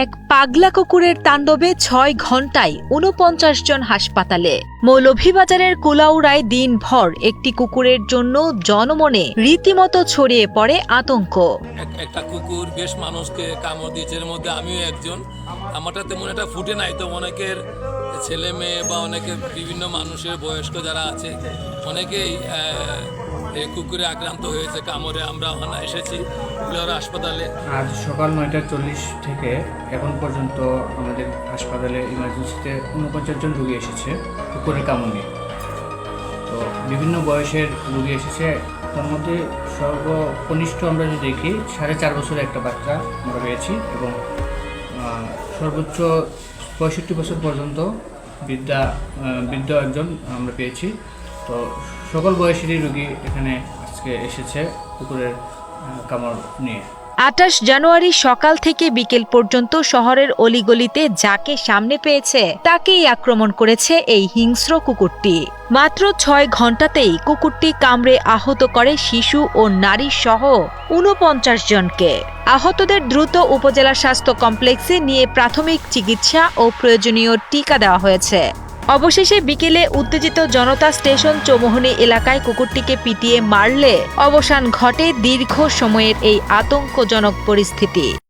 এক পাগলা কুকুরের তাণ্ডবে ৬ ঘণ্টায় ৪৯ জন হাসপাতালে। মৌলভীবাজারের কুলাউড়ায় দিনভর একটি কুকুরের জন্য জনমনে রীতিমতো ছড়িয়ে পড়ে আতঙ্ক। একটা কুকুর বেশ মানুষকে কামড় দিয়েছে, এর মধ্যে আমিও একজন। আমারটা তেমন একটা ফুটে নাই, তো অনেকের ছেলে মেয়ে বা অনেকের বিভিন্ন মানুষের বয়স্ক যারা আছে অনেকেই এই কুকুরে আক্রান্ত হয়েছে কামড়ে। আমরা ওখানে এসেছি কুলাউড়া হাসপাতালে। আজ সকাল ৯টা ৪০ থেকে এখন পর্যন্ত আমাদের হাসপাতালে ইমার্জেন্সিতে ৪৯ জন রোগী এসেছে কুকুরের কামড় নিয়ে। তো বিভিন্ন বয়সের রোগী এসেছে, তার মধ্যে সর্বকনিষ্ঠ আমরা যদি দেখি ৪.৫ বছরের একটা বাচ্চা আমরা পেয়েছি এবং সর্বোচ্চ ৬৫ বছর পর্যন্ত বৃদ্ধ একজন আমরা পেয়েছি। তো সকল বয়সেরই রোগী এখানে আজকে এসেছে কুকুরের কামড় নিয়ে। ২৮ জানুয়ারি সকাল থেকে বিকেল পর্যন্ত শহরের অলিগলিতে যাকে সামনে পেয়েছে তাকেই আক্রমণ করেছে এই হিংস্র কুকুরটি। মাত্র ৬ ঘণ্টাতেই কুকুরটি কামড়ে আহত করে শিশু ও নারী সহ ৪৯ জনকে। আহতদের দ্রুত উপজেলা স্বাস্থ্য কমপ্লেক্সে নিয়ে প্রাথমিক চিকিৎসা ও প্রয়োজনীয় টিকা দেওয়া হয়েছে। অবশেষে বিকেলে উত্তেজিত জনতা স্টেশন চৌমুহনী এলাকায় কুকুরটিকে পিটিয়ে মারলে অবসান ঘটে দীর্ঘ সময়ের এই আতঙ্কজনক পরিস্থিতি।